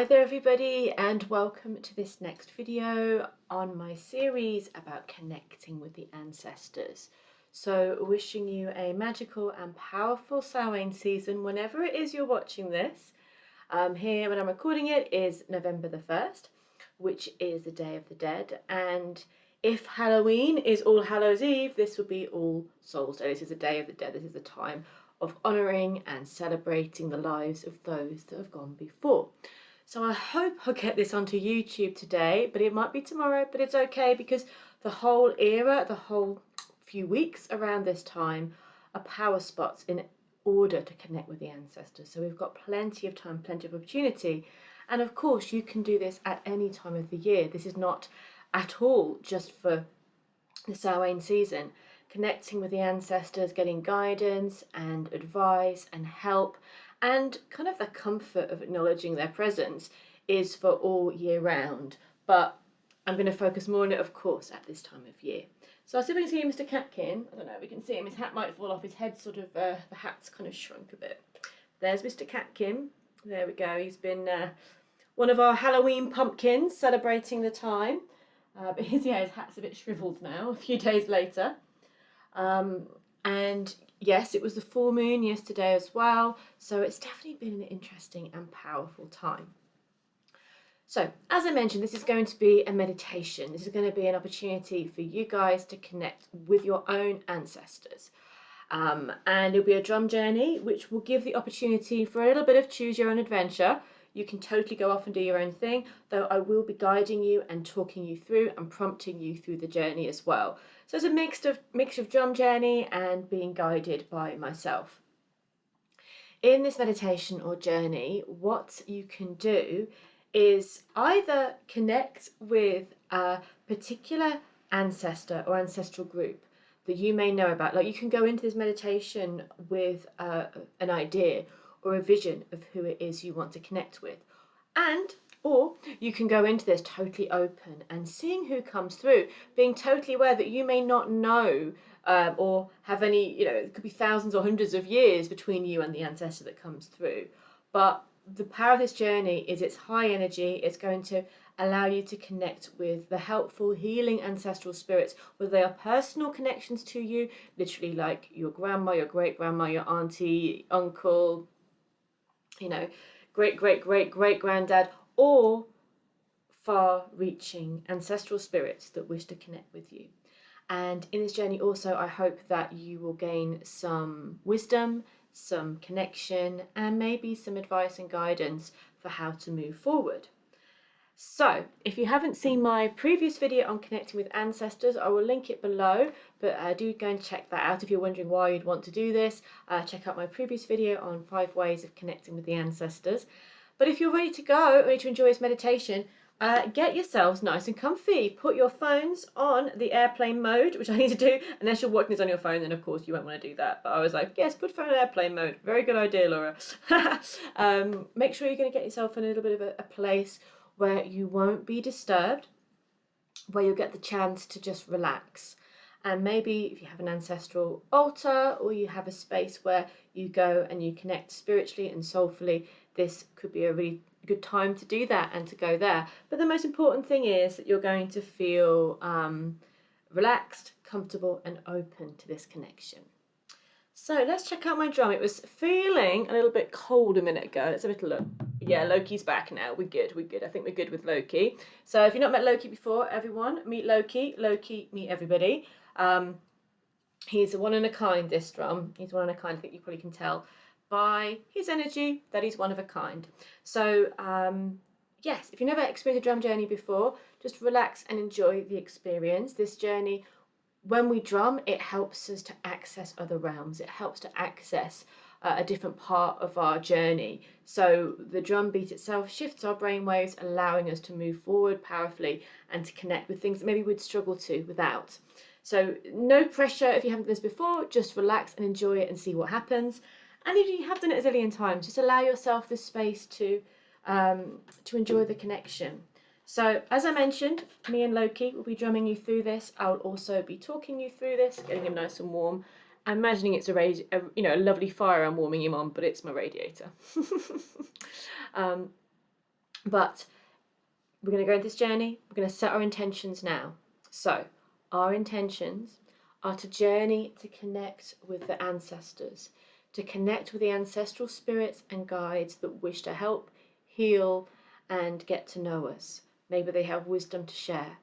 there everybody, and welcome to this next video on my series about connecting with the ancestors. So wishing you a magical and powerful Samhain season whenever it is you're watching this. Here when I'm recording it is November the 1st, which is the Day of the Dead, and if Halloween is All Hallows Eve, this will be All Souls Day. This is the Day of the Dead. This is a time of honouring and celebrating the lives of those that have gone before. So I hope I'll get this onto YouTube today, but it might be tomorrow, but it's okay because the whole era, the whole few weeks around this time are power spots in order to connect with the ancestors. So we've got plenty of time, plenty of opportunity. And of course, you can do this at any time of the year. This is not at all just for the Samhain season. Connecting with the ancestors, getting guidance and advice and help, and kind of the comfort of acknowledging their presence is for all year round. But I'm going to focus more on it, of course, at this time of year. So I'll see if we can see Mr. Catkin. I don't know if we can see him. His hat might fall off. His head sort of, the hat's kind of shrunk a bit. There's Mr. Catkin. There we go. He's been one of our Halloween pumpkins, celebrating the time. But his hat's a bit shriveled now, a few days later. And yes, it was the full moon yesterday as well, so it's definitely been an interesting and powerful time. So, as I mentioned, this is going to be a meditation. This is going to be an opportunity for you guys to connect with your own ancestors. And it'll be a drum journey, which will give the opportunity for a little bit of choose your own adventure. You can totally go off and do your own thing, though I will be guiding you and talking you through and prompting you through the journey as well. So it's a mix of drum journey and being guided by myself. In this meditation or journey, what you can do is either connect with a particular ancestor or ancestral group that you may know about. Like, you can go into this meditation with an idea or a vision of who it is you want to connect with, or you can go into this totally open and seeing who comes through, being totally aware that you may not know or have any, it could be thousands or hundreds of years between you and the ancestor that comes through. But the power of this journey is it's high energy. It's going to allow you to connect with the helpful, healing ancestral spirits, whether they are personal connections to you, literally like your grandma, your great-grandma, your auntie, uncle, great-great-great-great-granddad, or far-reaching ancestral spirits that wish to connect with you. And in this journey also, I hope that you will gain some wisdom, some connection, and maybe some advice and guidance for how to move forward. So, if you haven't seen my previous video on connecting with ancestors, I will link it below, but do go and check that out if you're wondering why you'd want to do this. Check out my previous video on 5 ways of connecting with the ancestors. But if you're ready to go, ready to enjoy this meditation, get yourselves nice and comfy. Put your phones on the airplane mode, which I need to do. Unless you're watching this on your phone, then of course you won't want to do that. But I was like, yes, put phone on airplane mode. Very good idea, Laura. Make sure you're going to get yourself in a little bit of a place where you won't be disturbed, where you'll get the chance to just relax. And maybe if you have an ancestral altar or you have a space where you go and you connect spiritually and soulfully, this could be a really good time to do that and to go there. But the most important thing is that you're going to feel relaxed, comfortable and open to this connection. So let's check out my drum. It was feeling a little bit cold a minute ago. Let's have a little look. Yeah, Loki's back now. We're good. I think we're good with Loki. So if you've not met Loki before, everyone, meet Loki. Loki, meet everybody. He's one in a kind, this drum. He's one in a kind. I think you probably can tell by his energy that he's one of a kind. So yes, if you've never experienced a drum journey before, just relax and enjoy the experience. This journey, when we drum, it helps us to access other realms. It helps to access a different part of our journey. So the drum beat itself shifts our brainwaves, allowing us to move forward powerfully and to connect with things that maybe we'd struggle to without. So no pressure if you haven't done this before, just relax and enjoy it and see what happens. And if you have done it a zillion times, just allow yourself the space to enjoy the connection. So as I mentioned, me and Loki will be drumming you through this. I'll also be talking you through this, getting him nice and warm. I'm imagining it's a lovely fire I'm warming him on, but it's my radiator. But we're going to go on this journey. We're going to set our intentions now. So our intentions are to journey to connect with the ancestors, to connect with the ancestral spirits and guides that wish to help, heal, and get to know us. Maybe they have wisdom to share.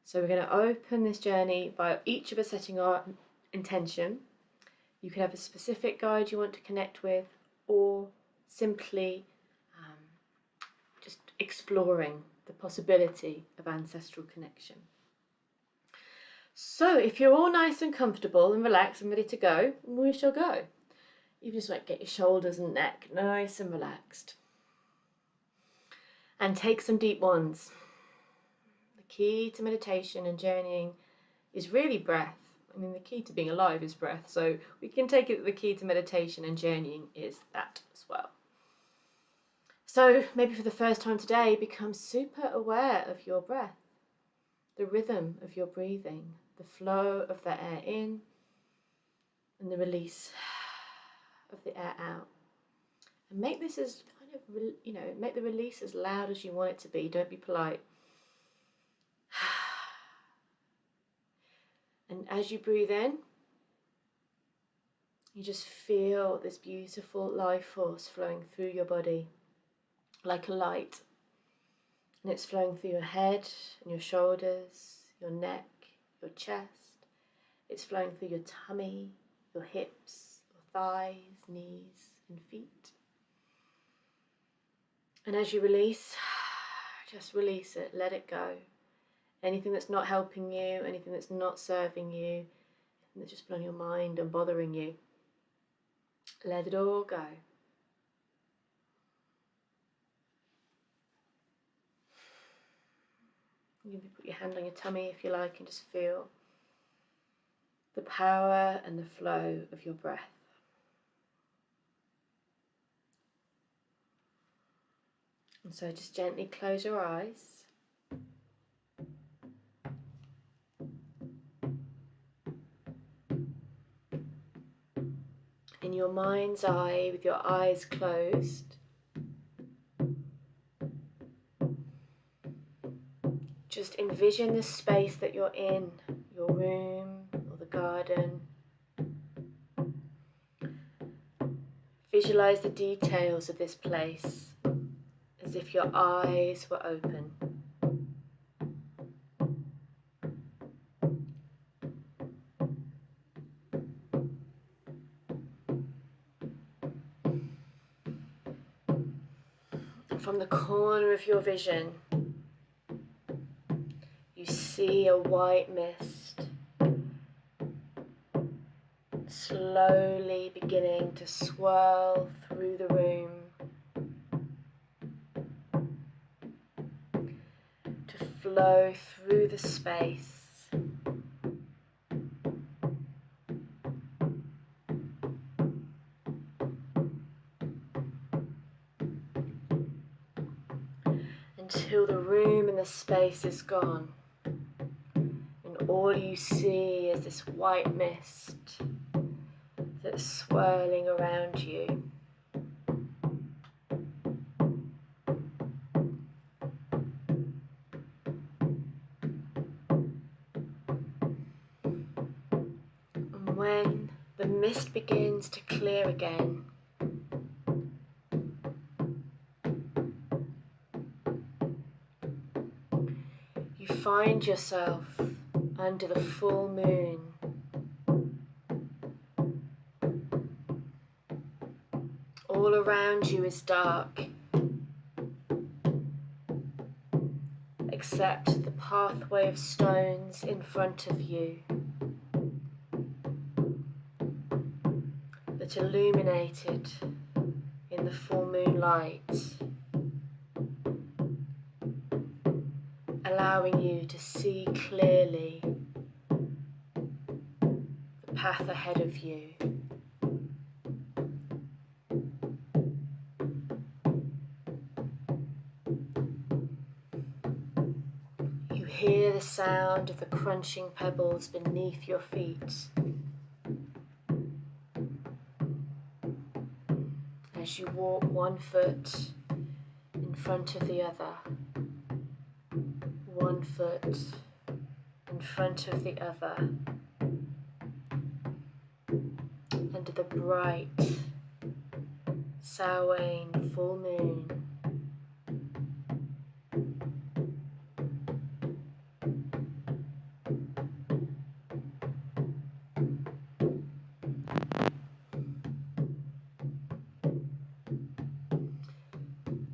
So we're going to open this journey by each of us setting our intention. You can have a specific guide you want to connect with, or simply just exploring the possibility of ancestral connection. So if you're all nice and comfortable and relaxed and ready to go, we shall go. You just like get your shoulders and neck nice and relaxed. And take some deep ones. The key to meditation and journeying is really breath. I mean, the key to being alive is breath. So we can take it that the key to meditation and journeying is that as well. So maybe for the first time today, become super aware of your breath, the rhythm of your breathing, the flow of the air in and the release of the air out. And make this as kind of, make the release as loud as you want it to be. Don't be polite. And as you breathe in, you just feel this beautiful life force flowing through your body like a light. And it's flowing through your head and your shoulders, your neck, your chest. It's flowing through your tummy, your hips, your thighs, knees, and feet. And as you release, just release it, let it go. Anything that's not helping you, anything that's not serving you, anything that's just been on your mind and bothering you, let it all go. You can put your hand on your tummy if you like and just feel the power and the flow of your breath. And so just gently close your eyes. In your mind's eye, with your eyes closed, just envision the space that you're in, your room or the garden. Visualize the details of this place as if your eyes were open. And from the corner of your vision, you see a white mist slowly beginning to swirl through the room, to flow through the space. Until the room and the space is gone. And all you see is this white mist that's swirling around you. And when the mist begins to clear again, you find yourself under the full moon. All around you is dark, except the pathway of stones in front of you that illuminated in the full moonlight, allowing you to see clearly the path ahead of you. You hear the sound of the crunching pebbles beneath your feet as you walk one foot and in front of the other, 1 foot in front of the other, under the bright Samhain full moon.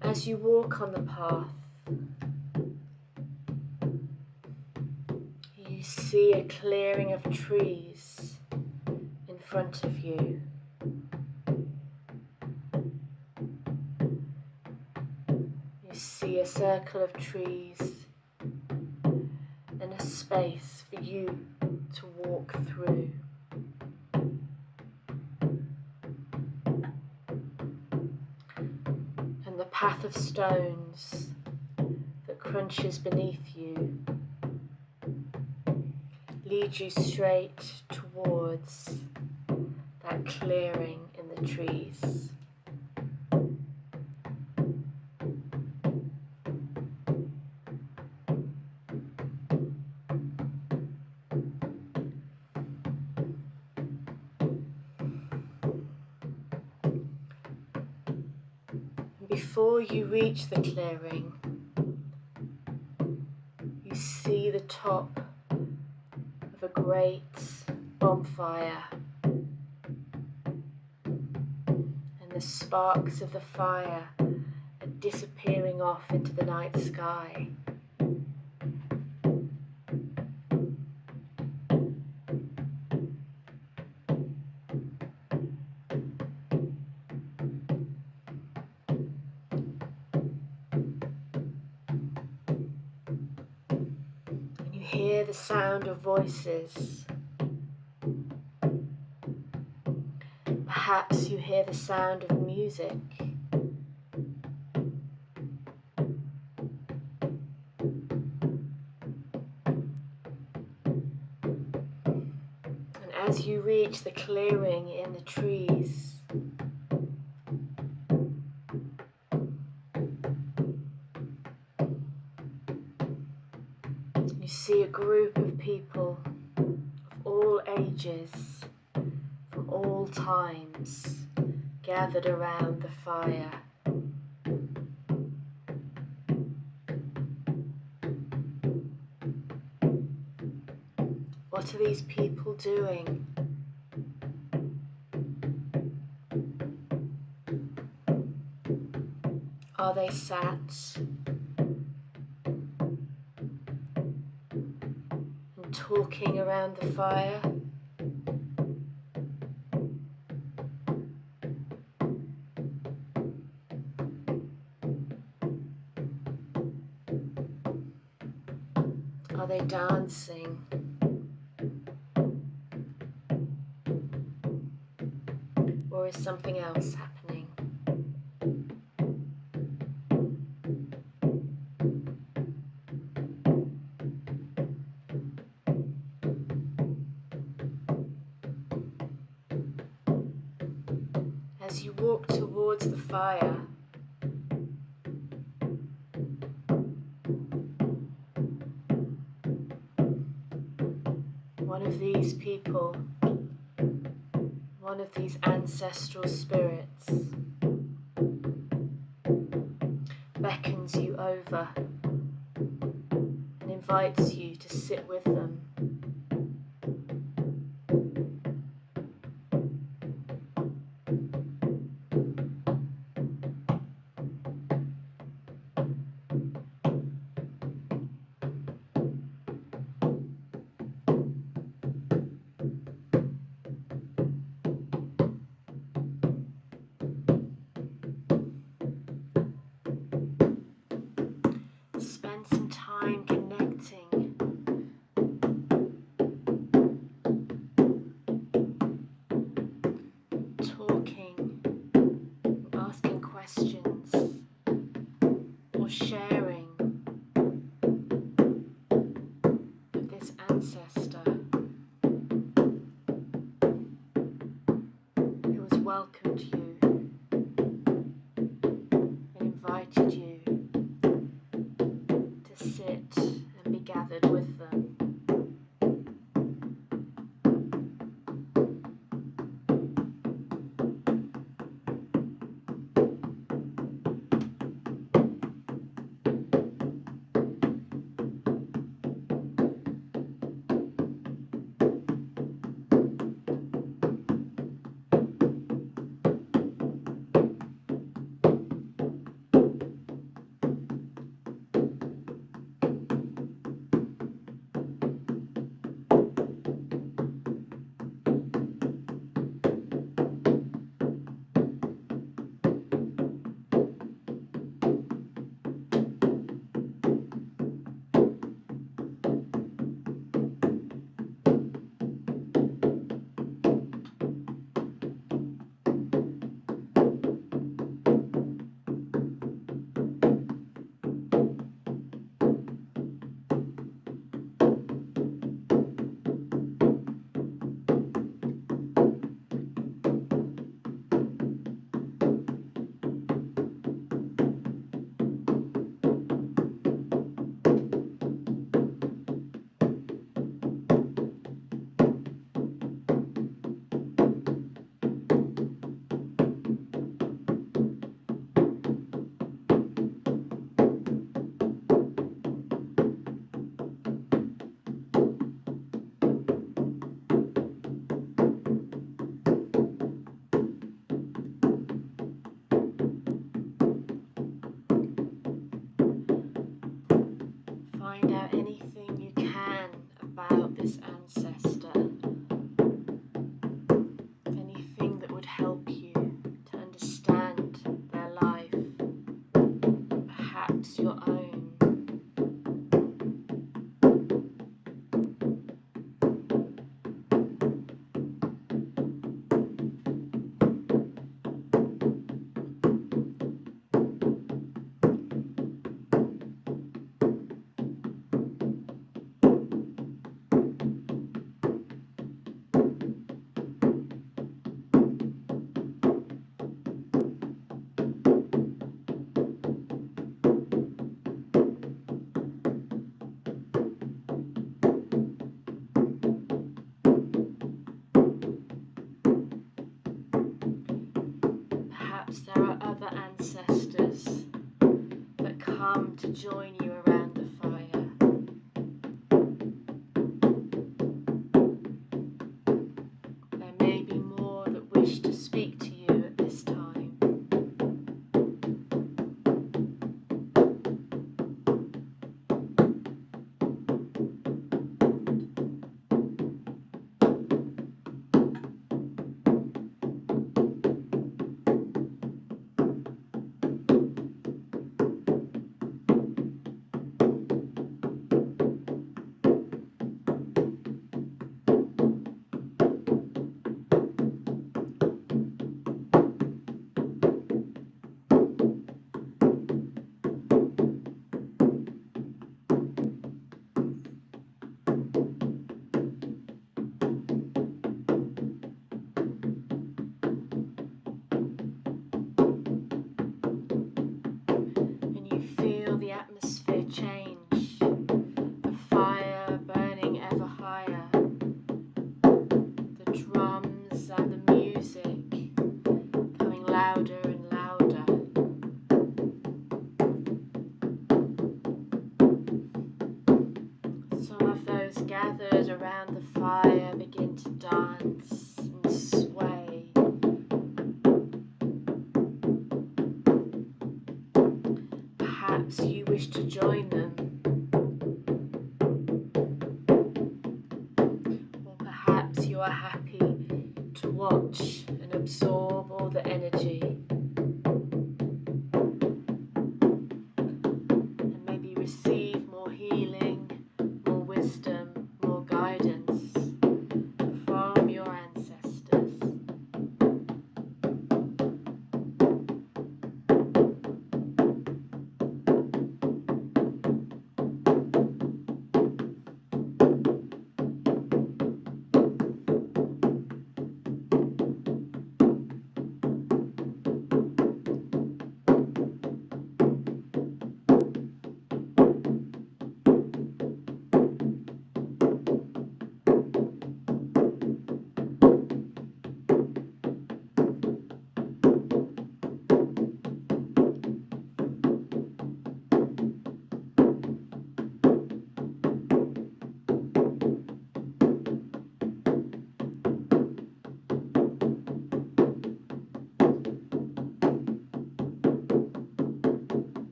As you walk on the path, you see a clearing of trees in front of you. You see a circle of trees and a space for you to walk through. And the path of stones that crunches beneath you lead you straight towards that clearing in the trees. Before you reach the clearing, you see the top of a great bonfire, and the sparks of the fire are disappearing off into the night sky. Hear the sound of voices. Perhaps you hear the sound of music. And as you reach the clearing in the trees, you see a group of people of all ages, from all times, gathered around the fire. What are these people doing? Are they sat and talking around the fire? Are they dancing? Or is something else happening? As you walk towards the fire, one of these people, one of these ancestral spirits, beckons you over and invites you to sit with them. Spend some time connecting ancestor, anything that would help you to understand their life, perhaps your own. Perhaps there are other ancestors that come to join you around the fire. There may be more that wish to speak to you at this time. The atmosphere change, the fire burning ever higher, the drums and the music coming louder and louder. Some of those gathered around the fire begin to dance and sway. Perhaps you wish to join them, or perhaps you are happy to watch and absorb all the energy, and maybe receive more healing, more wisdom, more guidance from your ancestors.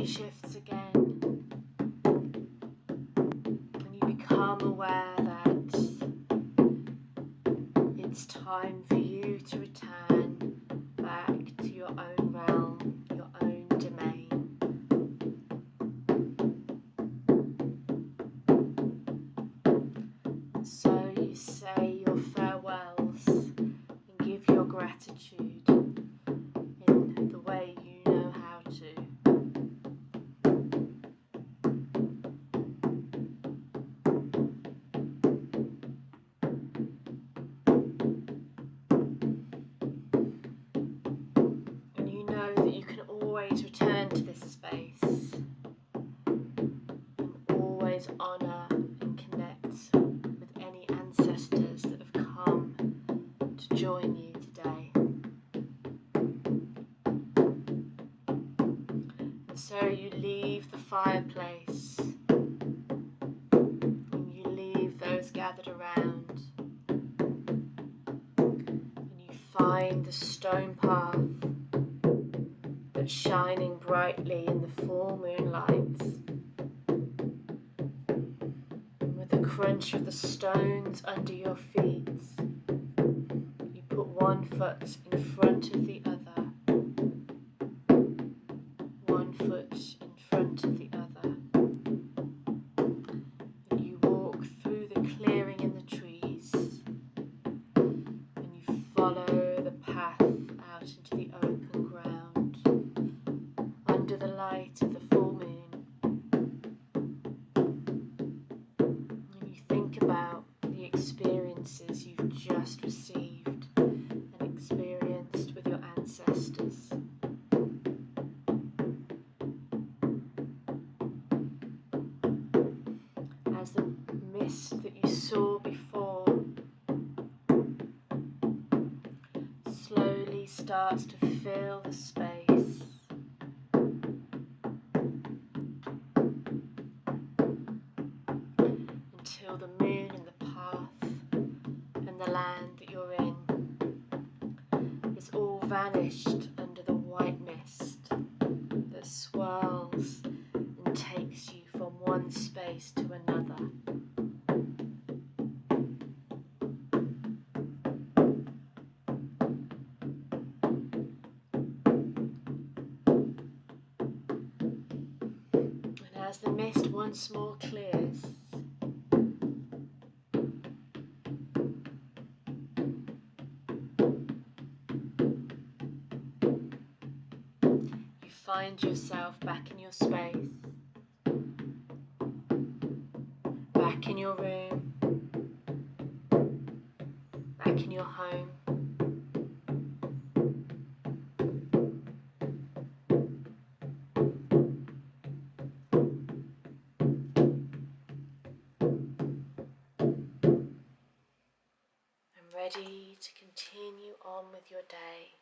Shifts again, and you become aware that it's time for you to return back to your own realm, your own domain. So you say your farewells and give your gratitude in the way you know how to. Return to this space and always honour and connect with any ancestors that have come to join you today. And so you leave the fireplace and you leave those gathered around and you find find the stone path that's shining brightly in the full moonlight. With the crunch of the stones under your feet, you put one foot in front of the other, one foot in front of the other. And you walk through the clearing in the trees, and you follow the path out into the open ground, under the light of the full moon. And you think about the experiences you've just received and experienced with your ancestors. As the mist that you saw before slowly starts to fill the space, until the moon and the path and the land that you're in is all vanished under the white mist that swirls and takes you from one space to another. And as the mist once more clears, you find yourself back in your space, back in your room, back in your home. And ready to continue on with your day.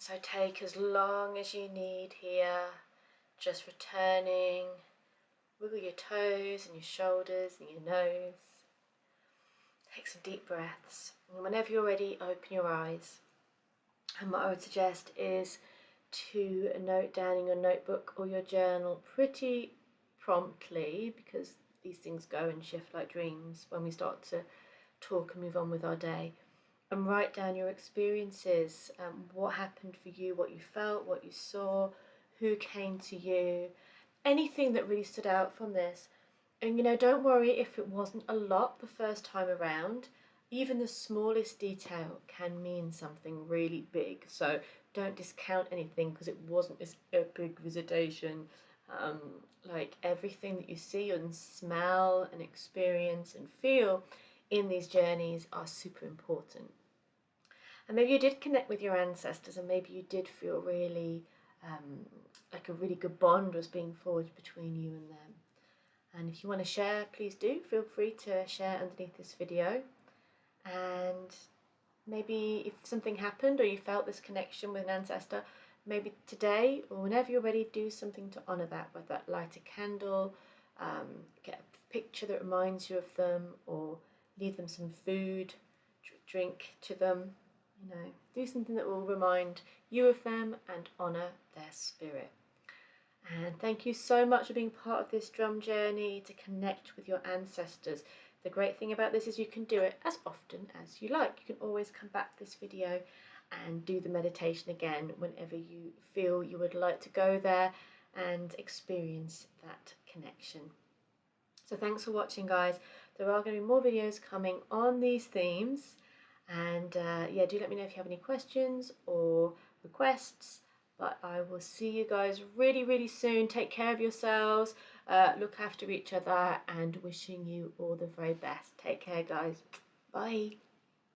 So take as long as you need here, just returning. Wiggle your toes and your shoulders and your nose. Take some deep breaths. And whenever you're ready, open your eyes. And what I would suggest is to note down in your notebook or your journal pretty promptly, because these things go and shift like dreams when we start to talk and move on with our day. And write down your experiences, what happened for you, what you felt, what you saw, who came to you, anything that really stood out from this. And don't worry if it wasn't a lot the first time around. Even the smallest detail can mean something really big. So don't discount anything because it wasn't this epic visitation. Like everything that you see and smell and experience and feel in these journeys are super important. And maybe you did connect with your ancestors, and maybe you did feel really like a really good bond was being forged between you and them. And if you want to share, please do. Feel free to share underneath this video. And maybe if something happened or you felt this connection with an ancestor, maybe today or whenever you're ready, do something to honour that, whether that light a candle, get a picture that reminds you of them, or leave them some food, drink to them. Do something that will remind you of them and honour their spirit. And thank you so much for being part of this drum journey to connect with your ancestors. The great thing about this is you can do it as often as you like. You can always come back to this video and do the meditation again whenever you feel you would like to go there and experience that connection. So thanks for watching, guys. There are going to be more videos coming on these themes. And yeah, do let me know if you have any questions or requests. But I will see you guys really, really soon. Take care of yourselves, look after each other, and wishing you all the very best. Take care, guys. Bye.